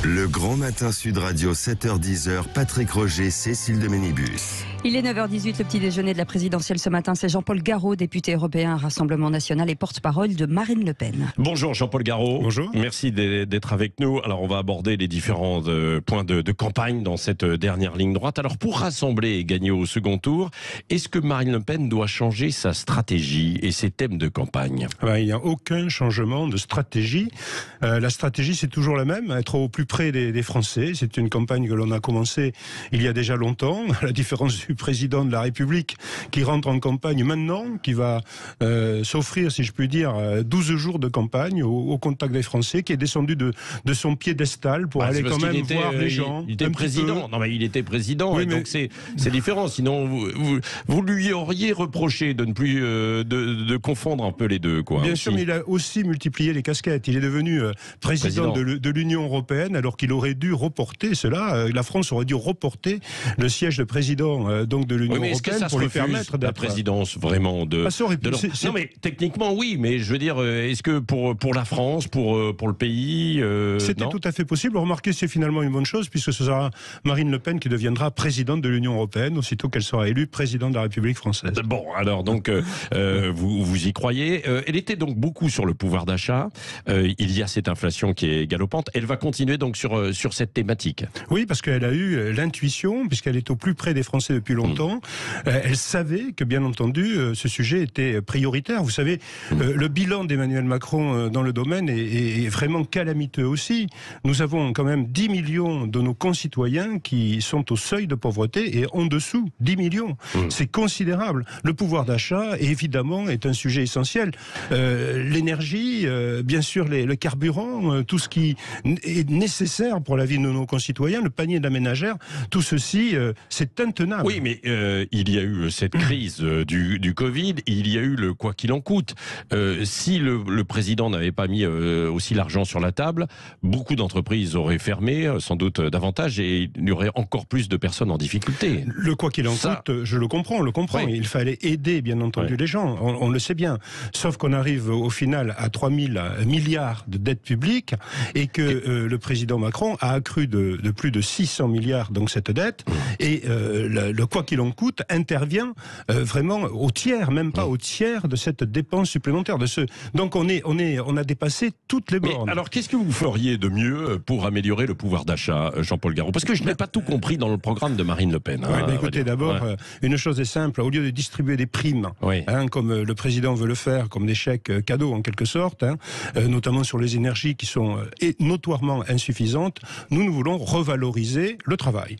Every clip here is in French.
Le Grand Matin Sud Radio, 7h-10h, Patrick Roger, Cécile de Ménibus. Il est 9h18, le petit déjeuner de la présidentielle ce matin. C'est Jean-Paul Garot, député européen, Rassemblement National et porte-parole de Marine Le Pen. Bonjour Jean-Paul Garot. Bonjour. Merci d'être avec nous. Alors on va aborder les différents points de campagne dans cette dernière ligne droite. Alors pour rassembler et gagner au second tour, est-ce que Marine Le Pen doit changer sa stratégie et ses thèmes de campagne ? Il n'y a aucun changement de stratégie. La stratégie, c'est toujours la même, être au plus près des Français. C'est une campagne que l'on a commencée il y a déjà longtemps, à la différence du président de la République qui rentre en campagne maintenant, qui va s'offrir, si je puis dire, 12 jours de campagne au contact des Français, qui est descendu de son piédestal pour aller quand même voir les gens. Il était président. Non, mais il était président, oui, et donc c'est différent. Sinon, vous lui auriez reproché de ne plus de confondre un peu les deux, quoi. Bien sûr, mais il a aussi multiplié les casquettes. Il est devenu président de l'Union européenne, alors qu'il aurait dû reporter cela. La France aurait dû reporter le siège de président donc de l'Union européenne pour lui permettre d'être la présidence vraiment de. Non, mais techniquement oui, mais je veux dire, est-ce que pour la France, pour le pays, c'était tout à fait possible. Remarquez, c'est finalement une bonne chose puisque ce sera Marine Le Pen qui deviendra présidente de l'Union européenne aussitôt qu'elle sera élue présidente de la République française. Bon, alors donc vous y croyez. Elle était donc beaucoup sur le pouvoir d'achat. Il y a cette inflation qui est galopante. Elle va continuer donc sur cette thématique. Oui, parce qu'elle a eu l'intuition, puisqu'elle est au plus près des Français depuis longtemps. Elle savait que, bien entendu, ce sujet était prioritaire. Vous savez, le bilan d'Emmanuel Macron dans le domaine est vraiment calamiteux aussi. Nous avons quand même 10 millions de nos concitoyens qui sont au seuil de pauvreté et en dessous, 10 millions. C'est considérable. Le pouvoir d'achat, évidemment, est un sujet essentiel. L'énergie, bien sûr, le carburant, tout ce qui est nécessaire pour la vie de nos concitoyens, le panier de la ménagère, tout ceci, c'est intenable. Oui, mais il y a eu cette crise du Covid, il y a eu le quoi qu'il en coûte. Si le président n'avait pas mis aussi l'argent sur la table, beaucoup d'entreprises auraient fermé, sans doute davantage, et il y aurait encore plus de personnes en difficulté. Le quoi qu'il en coûte, je le comprends, on le comprend. Oui. Il fallait aider, bien entendu, les gens, on le sait bien. Sauf qu'on arrive au final à 3 000 milliards de dettes publiques et que le président Macron a accru de plus de 600 milliards donc cette dette, et le quoi qu'il en coûte intervient vraiment au tiers, même pas au tiers de cette dépense supplémentaire. Donc on a dépassé toutes les bornes. Mais alors qu'est-ce que vous feriez de mieux pour améliorer le pouvoir d'achat, Jean-Paul Garot ? Parce que je n'ai pas tout compris dans le programme de Marine Le Pen. Écoutez, d'abord, une chose est simple, au lieu de distribuer des primes, comme le président veut le faire, comme des chèques cadeaux en quelque sorte, notamment sur les énergies qui sont notoirement insuffisantes, nous voulons revaloriser le travail.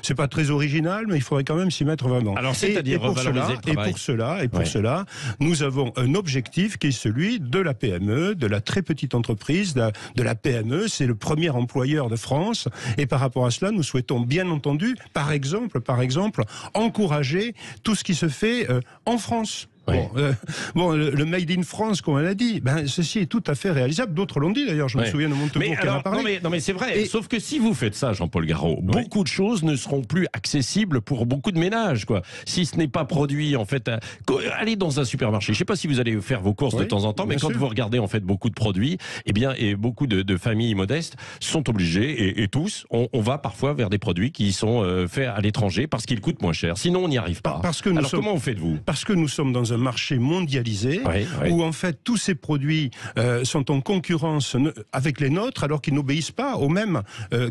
C'est pas très original, mais il faudrait quand même s'y mettre vraiment. Alors, c'est-à-dire revaloriser le travail. Et pour cela, nous avons un objectif qui est celui de la PME, de la très petite entreprise, de la PME. C'est le premier employeur de France. Et par rapport à cela, nous souhaitons bien entendu, par exemple, encourager tout ce qui se fait en France. Le Made in France, comme on l'a dit, ceci est tout à fait réalisable. D'autres l'ont dit d'ailleurs, je me souviens de Montebourg qui en a parlé. Non mais c'est vrai, sauf que si vous faites ça, Jean-Paul Garot, beaucoup de choses ne seront plus accessibles pour beaucoup de ménages, quoi. Si ce n'est pas produit, en fait, allez dans un supermarché, je ne sais pas si vous allez faire vos courses de temps en temps, mais quand vous regardez en fait beaucoup de produits, et beaucoup de familles modestes sont obligées, et tous, on va parfois vers des produits qui sont faits à l'étranger parce qu'ils coûtent moins cher. Sinon, on n'y arrive pas. Comment vous faites-vous ? Parce que nous sommes dans un marché mondialisé où en fait tous ces produits sont en concurrence avec les nôtres alors qu'ils n'obéissent pas aux mêmes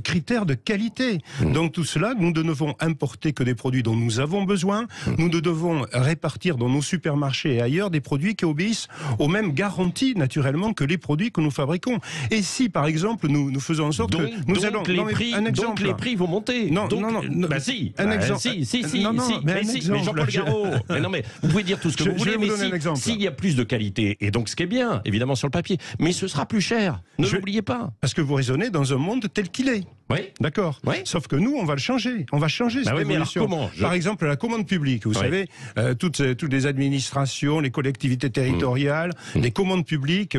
critères de qualité. Donc tout cela, nous ne devons importer que des produits dont nous avons besoin. Nous ne devons répartir dans nos supermarchés et ailleurs des produits qui obéissent aux mêmes garanties naturellement que les produits que nous fabriquons. Et si par exemple nous faisons en sorte que nous allons donc les prix vont monter. Mais Jean-Paul Garot, mais vous pouvez dire tout ce que vous voulez, mais s'il y a plus de qualité, et donc ce qui est bien, évidemment sur le papier, mais ce sera plus cher, ne l'oubliez pas. Parce que vous raisonnez dans un monde tel qu'il est. Oui. D'accord. Oui. Sauf que nous, on va le changer. On va changer cette évolution. Mais alors comment Par exemple, la commande publique. Vous savez, toutes les administrations, les collectivités territoriales, les commandes publiques,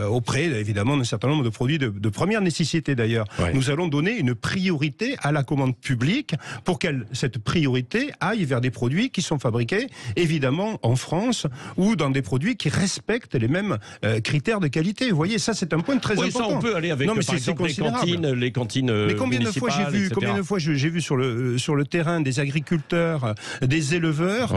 auprès, évidemment, d'un certain nombre de produits de première nécessité, d'ailleurs. Nous allons donner une priorité à la commande publique pour qu'elle, cette priorité, aille vers des produits qui sont fabriqués, évidemment, en France ou dans des produits qui respectent les mêmes critères de qualité. Vous voyez, ça, c'est un point très important. Ça, on peut aller avec, par exemple, les cantines mais combien de fois j'ai vu sur le terrain des agriculteurs, des éleveurs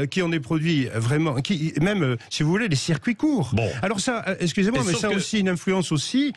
qui ont des produits vraiment, même si vous voulez, des circuits courts. Bon. Alors ça, excusez-moi, mais ça a aussi une influence aussi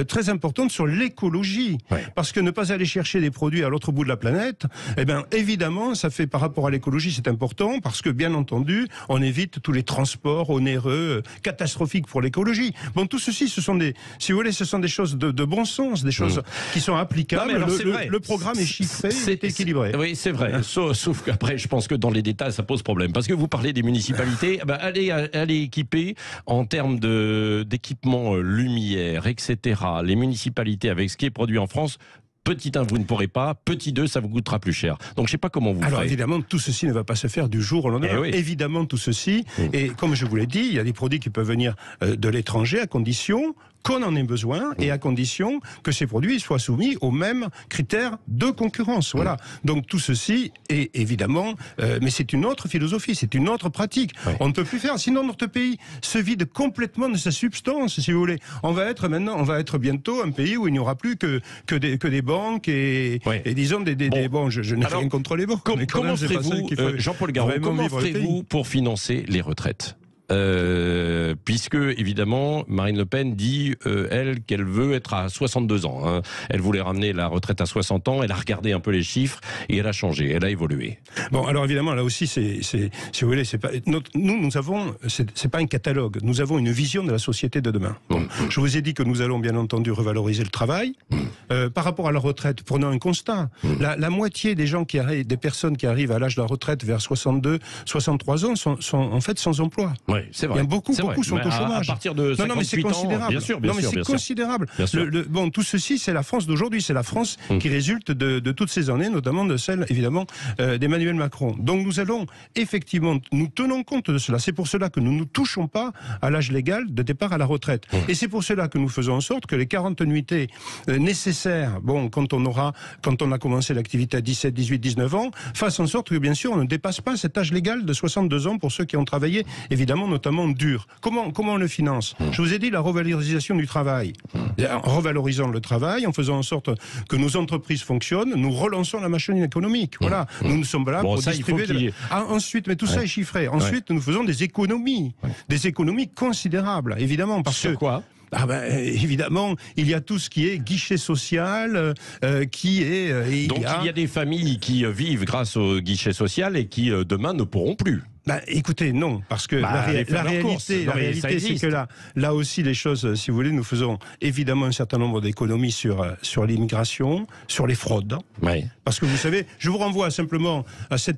très importante sur l'écologie, parce que ne pas aller chercher des produits à l'autre bout de la planète, eh bien évidemment, ça fait par rapport à l'écologie, c'est important, parce que bien entendu, on évite tous les transports onéreux, catastrophiques pour l'écologie. Bon, tout ceci, ce sont des, si vous voulez, ce sont des choses de bon sens, des choses qui sont applicables. Non, le programme est chiffré, c'est équilibré. Oui, c'est vrai. Sauf qu'après, je pense que dans les détails, ça pose problème. Parce que vous parlez des municipalités, allez équiper en termes d'équipement lumière, etc. Les municipalités, avec ce qui est produit en France, petit 1, vous ne pourrez pas. Petit 2, ça vous coûtera plus cher. Donc, je ne sais pas comment vous ferez. Alors, évidemment, tout ceci ne va pas se faire du jour au lendemain. Évidemment, tout ceci. Et comme je vous l'ai dit, il y a des produits qui peuvent venir de l'étranger à condition qu'on en ait besoin et à condition que ces produits soient soumis aux mêmes critères de concurrence. Voilà. Donc tout ceci est évidemment, mais c'est une autre philosophie, c'est une autre pratique. On ne peut plus faire, sinon notre pays se vide complètement de sa substance, si vous voulez. On va être bientôt un pays où il n'y aura plus que des banques et disons bon, je n'ai rien contre les banques. Comment ferez-vous, Jean-Paul Garot, comment ferez-vous pour financer les retraites ? Puisque évidemment Marine Le Pen dit elle qu'elle veut être à 62 ans. Hein. Elle voulait ramener la retraite à 60 ans. Elle a regardé un peu les chiffres et elle a changé. Elle a évolué. Bon, alors évidemment là aussi si vous voulez, c'est pas nous avons c'est pas un catalogue. Nous avons une vision de la société de demain. Bon, je vous ai dit que nous allons bien entendu revaloriser le travail. Par rapport à la retraite, prenons un constat. La moitié des gens des personnes qui arrivent à l'âge de la retraite vers 62, 63 ans sont en fait sans emploi. Oui, c'est vrai. Il y a beaucoup sont au chômage. À partir de 58 mais c'est considérable. Ans, bien sûr, c'est considérable. Bon, tout ceci, c'est la France d'aujourd'hui. C'est la France qui résulte de toutes ces années, notamment de celle, évidemment, d'Emmanuel Macron. Donc nous allons, effectivement, nous tenons compte de cela. C'est pour cela que nous ne touchons pas à l'âge légal de départ à la retraite. Et c'est pour cela que nous faisons en sorte que les 40 annuités nécessaires, quand on a commencé l'activité à 17, 18, 19 ans, fassent en sorte que, bien sûr, on ne dépasse pas cet âge légal de 62 ans pour ceux qui ont travaillé, évidemment, notamment dur. Comment on le finance ? Je vous ai dit la revalorisation du travail. En revalorisant le travail, en faisant en sorte que nos entreprises fonctionnent, nous relançons la machine économique. Voilà. Nous ne sommes pas là pour distribuer... Ensuite, mais tout ça est chiffré. Ensuite, nous faisons des économies. Des économies considérables, évidemment. Sur quoi ? Évidemment, il y a tout ce qui est guichet social, qui est... Donc il y a des familles qui vivent grâce au guichet social et qui demain ne pourront plus. Écoutez, non, parce que la réalité, c'est que là aussi, les choses, si vous voulez, nous faisons évidemment un certain nombre d'économies sur l'immigration, sur les fraudes. Parce que vous savez, je vous renvoie simplement à ces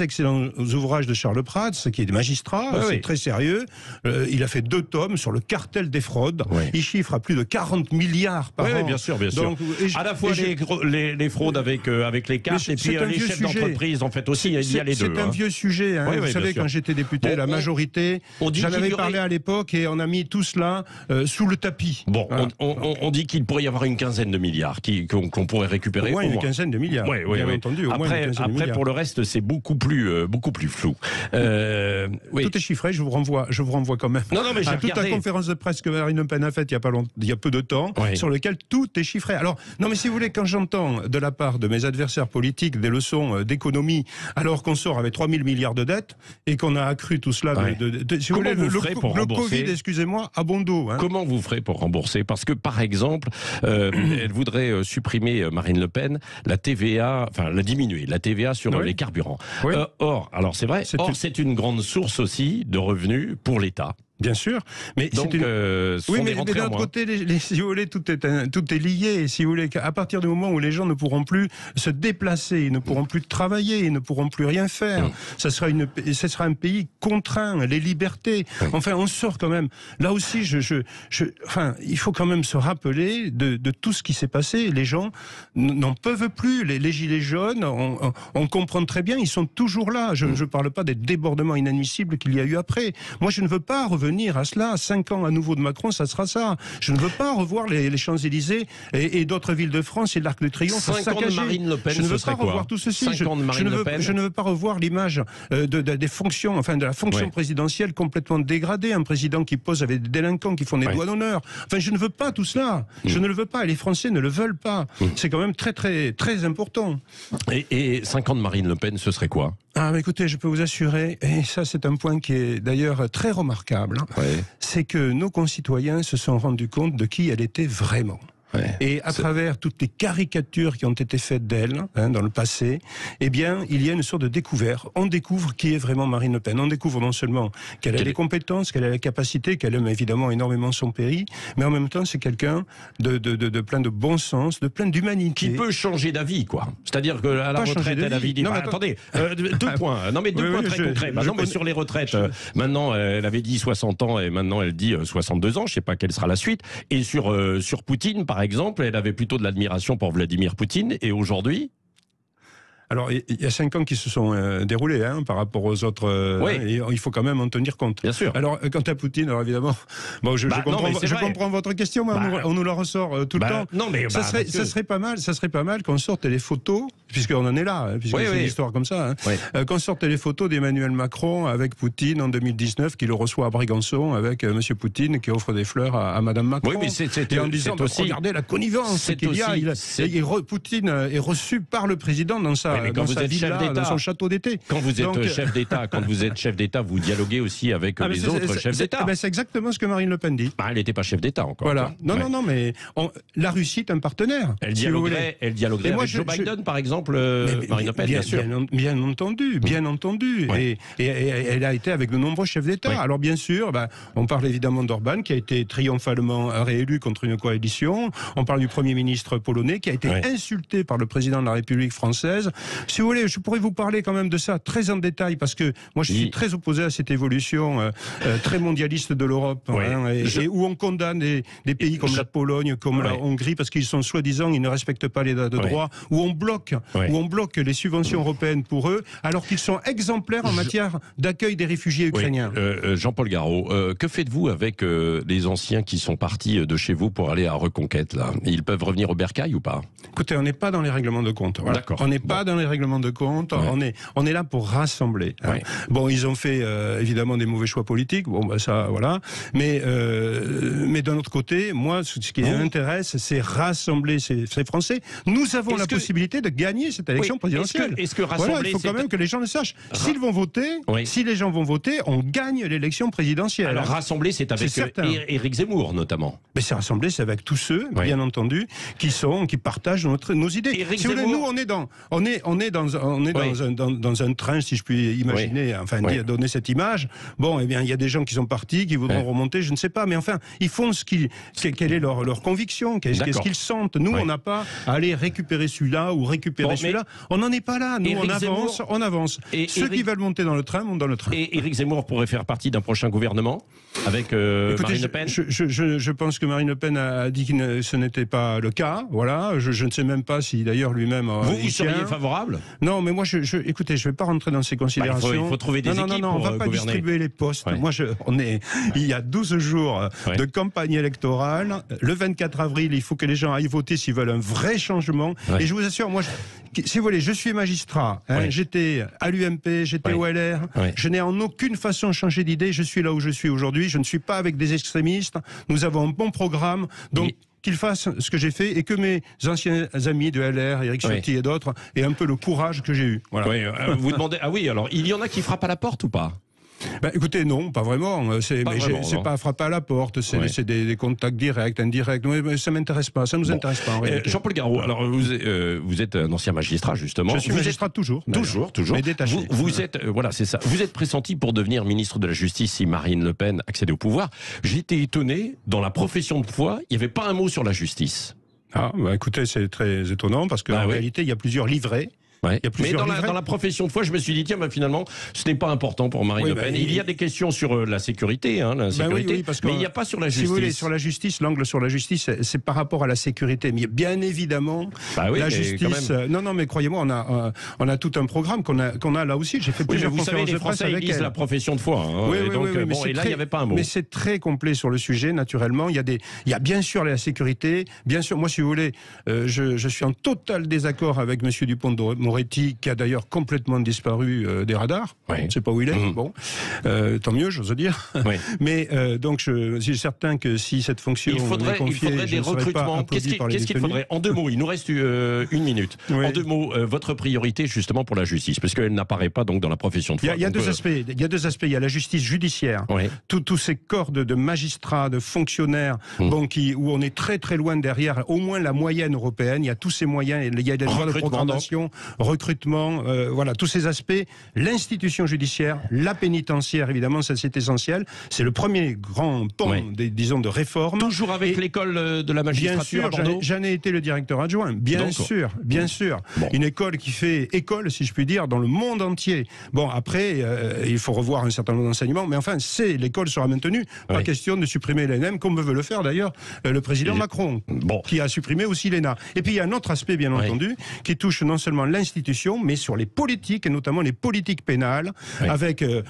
excellents ouvrages de Charles Prats, qui est magistrat, c'est très sérieux. Il a fait 2 tomes sur le cartel des fraudes. Il chiffre à plus de 40 milliards par an. Oui, bien sûr. Donc, à la fois les fraudes avec les cartes et puis les chefs d'entreprise, en fait aussi, il y a les deux. C'est un vieux sujet. Vous savez, quand j'étais député, la majorité, j'en avais parlé à l'époque et on a mis tout cela sous le tapis. Bon, voilà. On dit qu'il pourrait y avoir une quinzaine de milliards qu'on pourrait récupérer. Au moins une quinzaine de milliards. Bien entendu. Après, pour le reste, c'est beaucoup plus flou. Tout est chiffré. Je vous renvoie quand même. Non, mais j'ai toute la conférence de presse que Marine Le Pen a faite il y a peu de temps, sur lequel tout est chiffré. Alors, non, mais si vous voulez, quand j'entends de la part de mes adversaires politiques des leçons d'économie, alors qu'on sort avec 3 000 milliards de dettes et qu'on a accru tout cela si vous voulez, le Covid, excusez-moi, à bon dos. Comment vous ferez pour rembourser ? Parce que, par exemple, elle voudrait supprimer, Marine Le Pen, la TVA, la diminuer, la TVA sur les carburants. Or, alors c'est vrai, c'est une grande source aussi de revenus pour l'État. Bien sûr, mais donc, oui, mais d'un autre côté, si vous voulez, tout est lié. Si vous voulez, à partir du moment où les gens ne pourront plus se déplacer, ils ne pourront plus travailler, ils ne pourront plus rien faire, ça sera un pays contraint, les libertés. Enfin, on sort quand même. Là aussi, enfin, il faut quand même se rappeler de tout ce qui s'est passé. Les gens n'en peuvent plus. Les gilets jaunes, on comprend très bien, ils sont toujours là. Je ne parle pas des débordements inadmissibles qu'il y a eu après. Moi, je ne veux pas revenir à cela. 5 ans à nouveau de Macron, ça sera ça. Je ne veux pas revoir les Champs-Élysées et d'autres villes de France et l'Arc de Triomphe. 5 ans de Marine Le Pen, je ne veux pas revoir tout ceci. Je ne veux pas revoir l'image des fonctions, enfin de la fonction présidentielle complètement dégradée. Un président qui pose avec des délinquants qui font des doigts d'honneur. Enfin, je ne veux pas tout cela. Je ne le veux pas. Et les Français ne le veulent pas. C'est quand même très, très, très important. Et 5 ans de Marine Le Pen, ce serait quoi ? Ah, mais écoutez, je peux vous assurer, et ça c'est un point qui est d'ailleurs très remarquable, c'est que nos concitoyens se sont rendus compte de qui elle était vraiment. Et à travers toutes les caricatures qui ont été faites d'elle dans le passé, eh bien, il y a une sorte de découverte. On découvre qui est vraiment Marine Le Pen. On découvre non seulement qu'elle a les compétences, qu'elle a la capacité, qu'elle aime évidemment énormément son pays, mais en même temps, c'est quelqu'un de plein de bon sens, de plein d'humanité. Qui peut changer d'avis, quoi. C'est-à-dire qu'à la retraite, elle avait dit... attendez, 2 points. Non, mais 2 points très concrets. Mais sur les retraites, maintenant, elle avait dit 60 ans et maintenant, elle dit 62 ans. Je ne sais pas quelle sera la suite. Et sur Poutine, par exemple, elle avait plutôt de l'admiration pour Vladimir Poutine, et aujourd'hui... Alors, il y a 5 ans qui se sont déroulés par rapport aux autres. Et il faut quand même en tenir compte. Bien sûr. Alors, quant à Poutine, alors évidemment, bon, je comprends votre question, mais on nous la ressort tout le temps. Non, mais ça serait pas mal qu'on sorte les photos, puisqu'on en est là, puisque c'est une histoire comme ça, qu'on sorte les photos d'Emmanuel Macron avec Poutine en 2019, qui le reçoit à Brégançon avec Monsieur Poutine, qui offre des fleurs à Madame Macron. Oui, mais et en disant, regardez la connivence qu'il y a. Poutine est reçu par le président dans sa quand vous êtes chef d'État, dans son château d'été. Quand vous êtes chef d'État, vous dialoguez aussi avec les autres chefs d'État. C'est exactement ce que Marine Le Pen dit. Elle n'était pas chef d'État encore. Voilà. Non, mais la Russie est un partenaire. Elle dialoguerait avec Joe Biden, par exemple, Marine Le Pen, bien sûr. Bien entendu. Et elle a été avec de nombreux chefs d'État. Alors bien sûr, on parle évidemment d'Orban, qui a été triomphalement réélu contre une coalition. On parle du Premier ministre polonais, qui a été insulté par le président de la République française. Si vous voulez, je pourrais vous parler quand même de ça très en détail, parce que moi je suis très opposé à cette évolution très mondialiste de l'Europe, et où on condamne des pays comme la Pologne, comme la Hongrie, parce qu'ils sont soi-disant, ils ne respectent pas l'état de droit, où on bloque les subventions européennes pour eux, alors qu'ils sont exemplaires en matière d'accueil des réfugiés ukrainiens. Jean-Paul Garot, que faites-vous avec les anciens qui sont partis de chez vous pour aller à Reconquête là ? Ils peuvent revenir au bercail ou pas ? Écoutez, on n'est pas dans les règlements de compte. Voilà. D'accord. On n'est pas dans les règlements de compte. On est là pour rassembler. Bon, ils ont fait évidemment des mauvais choix politiques. Bon, ça, voilà. Mais d'un autre côté, moi, ce qui m'intéresse, c'est rassembler ces Français. Nous avons la possibilité de gagner cette élection présidentielle. Est-ce que rassembler, il faut quand même que les gens le sachent. S'ils vont voter, si les gens vont voter, on gagne l'élection présidentielle. Alors rassembler, c'est avec Éric Zemmour notamment. Mais c'est rassembler, c'est avec tous ceux, bien entendu, qui partagent nos idées. Si vous voulez, nous, on est dans un train, si je puis imaginer, donner cette image. Bon, eh bien, il y a des gens qui sont partis, qui voudront remonter, je ne sais pas, mais enfin, ils font quelle est leur conviction, qu'est-ce qu'ils sentent. Nous, on n'a pas à aller récupérer celui-là ou récupérer celui-là. On n'en est pas là. Nous, on avance. Et ceux qui veulent monter dans le train montent dans le train. Et Éric Zemmour pourrait faire partie d'un prochain gouvernement avec Marine Le Pen. Je pense que Marine Le Pen a dit que ce n'était pas le cas. Voilà. Je ne sais même pas si d'ailleurs lui-même. Vous seriez favorable ? Non, mais moi, écoutez, je ne vais pas rentrer dans ces considérations. Il faut trouver des équipes on ne va pas distribuer les postes. Moi, il y a 12 jours de campagne électorale. Le 24 avril, il faut que les gens aillent voter s'ils veulent un vrai changement. Et je vous assure, moi, si vous voulez, je suis magistrat. J'étais à l'UMP, j'étais au LR. Je n'ai en aucune façon changé d'idée. Je suis là où je suis aujourd'hui. Je ne suis pas avec des extrémistes. Nous avons un bon programme. Donc, qu'ils fassent ce que j'ai fait et que mes anciens amis de LR, Éric Ciotti et d'autres, aient un peu le courage que j'ai eu. Voilà. Vous demandez, alors il y en a qui frappent à la porte ou pas ? Écoutez, non, pas vraiment. C'est pas frapper à la porte, c'est des contacts directs, indirects. Mais ça m'intéresse pas, ça nous intéresse pas. Jean-Paul Garot, alors vous êtes un ancien magistrat justement. Je suis magistrat toujours. Toujours. Mais détaché. Vous êtes, voilà, c'est ça. Vous êtes pressenti pour devenir ministre de la Justice si Marine Le Pen accédait au pouvoir. J'étais étonné, dans la profession de foi, il n'y avait pas un mot sur la justice. Écoutez, c'est très étonnant parce qu'en réalité, il y a plusieurs livrets. Ouais. Mais dans la profession de foi, je me suis dit, tiens, finalement, ce n'est pas important pour Marine Le Pen. Il y a des questions sur la sécurité, mais il n'y a pas sur la justice. Si vous voulez, sur la justice, l'angle sur la justice, c'est par rapport à la sécurité. Mais bien évidemment, la justice... Non, mais croyez-moi, on a tout un programme qu'on a là aussi. J'ai fait plusieurs conférences de presse avec elle. Vous savez, les Français lisent la profession de foi. Et là, il n'y avait pas un mot. Mais c'est très complet sur le sujet, naturellement. Il y a bien sûr la sécurité. Bien sûr, moi, si vous voulez, je suis en total désaccord avec M. Dupond-Moretti, qui a d'ailleurs complètement disparu des radars. Je ne sais pas où il est. Bon, tant mieux, j'ose dire. Mais donc, je suis certain que si cette fonction il faudrait des recrutements. Qu'est-ce qu'il faudrait? En 2 mots, il nous reste 1 minute. En 2 mots, votre priorité justement pour la justice, parce qu'elle n'apparaît pas donc dans la profession de foi. Il y a deux aspects. Il y a la justice judiciaire. Tous ces corps de magistrats, de fonctionnaires, où on est très très loin derrière, au moins la moyenne européenne. Il y a tous ces moyens. Il y a des droits de programmation, recrutement, voilà, tous ces aspects. L'institution judiciaire, la pénitentiaire, évidemment, ça c'est essentiel. C'est le premier grand pan, disons, de réforme. Toujours avec l'école de la magistrature à Bordeaux. J'en ai été le directeur adjoint, bien sûr. Bon. Une école qui fait école, si je puis dire, dans le monde entier. Bon, après, il faut revoir un certain nombre d'enseignements, mais enfin, l'école sera maintenue. Pas question de supprimer l'ENM, comme veut le faire d'ailleurs le président Macron, qui a supprimé aussi l'ENA. Et puis il y a un autre aspect, bien entendu, qui touche non seulement l'institution, mais sur les politiques, et notamment les politiques pénales,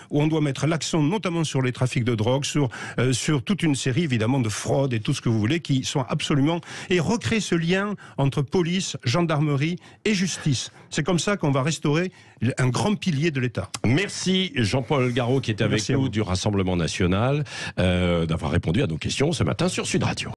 où on doit mettre l'accent notamment sur les trafics de drogue, sur toute une série évidemment de fraudes et tout ce que vous voulez, qui sont absolument... Et recréer ce lien entre police, gendarmerie et justice. C'est comme ça qu'on va restaurer un grand pilier de l'État. Merci Jean-Paul Garot qui était avec nous du Rassemblement National, d'avoir répondu à nos questions ce matin sur Sud Radio.